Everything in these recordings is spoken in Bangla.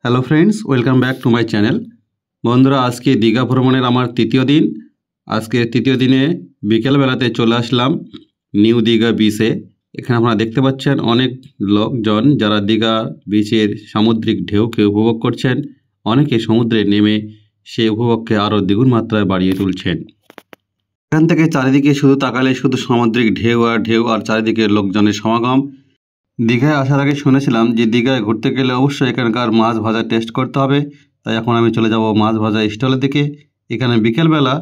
Hello friends, welcome back to my channel. বন্ধুরা, আজকে দীঘা ভ্রমণের আমার তৃতীয় দিন। আজকে তৃতীয় দিনে বিকেলবেলাতে চলে আসলাম নিউ দীঘা বিচে। এখানে আপনারা দেখতে পাচ্ছেন অনেক লোকজন যারা দীঘা বিচের সামুদ্রিক ঢেউকে উপভোগ করছেন। অনেকে সমুদ্রে নেমে সেই উপভোগকে আরও দ্বিগুণ মাত্রায় বাড়িয়ে তুলছেন। এখান থেকে চারিদিকে শুধু তাকালে শুধু সামুদ্রিক ঢেউ আর ঢেউ, আর চারিদিকে লোকজনের সমাগম। দীঘায় আসার আগে শুনেছিলাম যে দীঘায় ঘুরতে গেলে অবশ্যই এখানকার মাছ ভাজা টেস্ট করতে হবে। তাই এখন আমি চলে যাব মাছ ভাজা স্টলের দিকে। এখানে বিকেলবেলা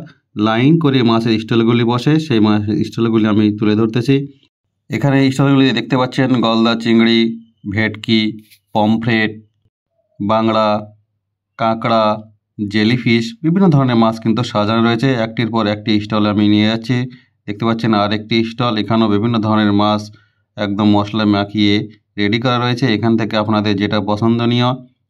লাইন করে মাছের স্টলগুলি বসে, সেই মাছের স্টলগুলি আমি তুলে ধরতেছি। এখানে এই স্টলগুলি দেখতে পাচ্ছেন গলদা চিংড়ি, ভেটকি, পমফ্রেট, বাংলা, কাঁকড়া, জেলিফিশ, বিভিন্ন ধরনের মাছ কিন্তু সাজানো রয়েছে। একটির পর একটি স্টলে আমি নিয়ে যাচ্ছি। দেখতে পাচ্ছেন আর একটি স্টল, এখানেও বিভিন্ন ধরনের মাছ একদম মশলা মাখিয়ে রেডি করা রয়েছে। এখান থেকে আপনাদের যেটা পছন্দনীয়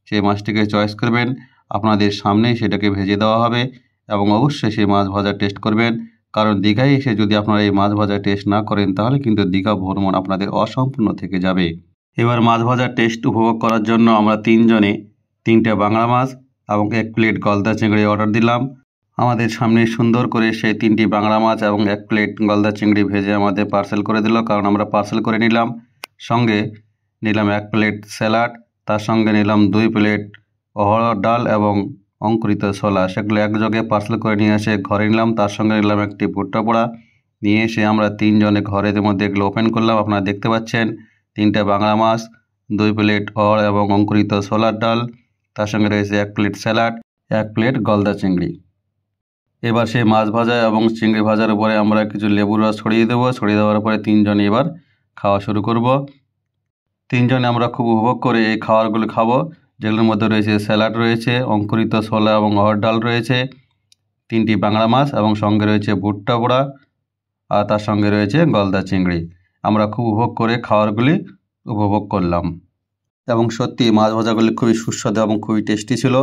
সেই মাছটিকে চয়েস করবেন, আপনাদের সামনেই সেটাকে ভেজে দেওয়া হবে এবং অবশ্যই সেই মাছ ভাজা টেস্ট করবেন। কারণ দীঘায় এসে যদি আপনারা এই মাছ ভাজা টেস্ট না করেন তাহলে কিন্তু দীঘা ভ্রমণ আপনাদের অসম্পূর্ণ থেকে যাবে। এবার মাছ ভাজার টেস্ট উপভোগ করার জন্য আমরা তিনজনে 3টে বাংলা মাছ এবং 1 প্লেট গলদা চিংড়ি অর্ডার দিলাম। আমাদের সামনে সুন্দর করে সেই 3টি বাংলা মাছ এবং 1 প্লেট গলদা চিংড়ি ভেজে আমাদের পার্সেল করে দিল, কারণ আমরা পার্সেল করে নিলাম। সঙ্গে নিলাম 1 প্লেট স্যালাড, তার সঙ্গে নিলাম 2 প্লেট অড়হর ডাল এবং অঙ্কুরিত ছোলা। সেগুলো একযোগে পার্সেল করে নিয়ে এসে ঘরে নিলাম। তার সঙ্গে নিলাম একটি ভুট্টা পোড়া। নিয়ে এসে আমরা তিনজনে ঘরের মধ্যে এগুলো ওপেন করলাম। আপনারা দেখতে পাচ্ছেন 3টে বাংলা মাছ, 2 প্লেট অড়হর এবং অঙ্কুরিত ছোলার ডাল, তার সঙ্গে রয়েছে 1 প্লেট স্যালাড, 1 প্লেট গলদা চিংড়ি। এবার সেই মাছ ভাজা এবং চিংড়ি ভাজার উপরে আমরা কিছু লেবুর রস ছড়িয়ে দেবো। ছড়িয়ে দেওয়ার পরে তিনজনে এবার খাওয়া শুরু করব। তিনজনে আমরা খুব উপভোগ করে এই খাবারগুলো খাবো, যেগুলোর মধ্যে রয়েছে স্যালাড রয়েছে, অঙ্কুরিত ছোলা এবং অড়হর ডাল রয়েছে, 3টি বাংলা মাছ এবং সঙ্গে রয়েছে ভুট্টা পোড়া, আর তার সঙ্গে রয়েছে গলদা চিংড়ি। আমরা খুব উপভোগ করে খাবারগুলি উপভোগ করলাম এবং সত্যি মাছ ভাজাগুলি খুবই সুস্বাদু এবং খুবই টেস্টি ছিল।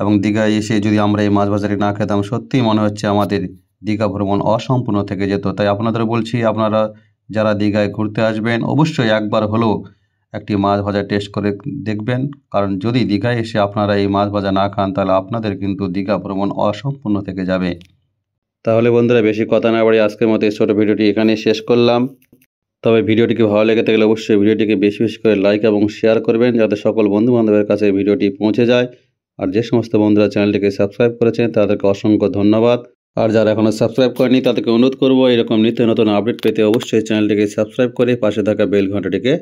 এবং দীঘায় এসে যদি আমরা এই মাছ ভাজাটি না খেতাম, সত্যিই মনে হচ্ছে আমাদের দীঘা ভ্রমণ অসম্পূর্ণ থেকে যেত। তাই আপনাদের বলছি, আপনারা যারা দীঘায় ঘুরতে আসবেন অবশ্যই একবার হলেও একটি মাছ ভাজা টেস্ট করে দেখবেন। কারণ যদি দীঘায় এসে আপনারা এই মাছ ভাজা না খান তাহলে আপনাদের কিন্তু দীঘা ভ্রমণ অসম্পূর্ণ থেকে যাবে। তাহলে বন্ধুরা, বেশি কথা না বাড়িয়ে আজকের মতো এই ছোটো ভিডিওটি এখানেই শেষ করলাম। তবে ভিডিওটিকে ভালো লেগে থাকলে অবশ্যই ভিডিওটিকে বেশি বেশি করে লাইক এবং শেয়ার করবেন, যাতে সকল বন্ধুবান্ধবের কাছে ভিডিওটি পৌঁছে যায়। আর যে সমস্ত বন্ধুরা চ্যানেলটিকে সাবস্ক্রাইব করেছেন তাদেরকে অসংখ্য ধন্যবাদ। আর যারা এখনও সাবস্ক্রাইব করেনি তাদেরকে অনুরোধ করব, এরকম নিত্য নতুন আপডেট পেতে অবশ্যই চ্যানেলটিকে সাবস্ক্রাইব করে পাশে থাকা বেল ঘন্টাটিকে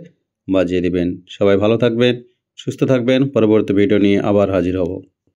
বাজিয়ে দিবেন। সবাই ভালো থাকবেন, সুস্থ থাকবেন। পরবর্তী ভিডিও নিয়ে আবার হাজির হব।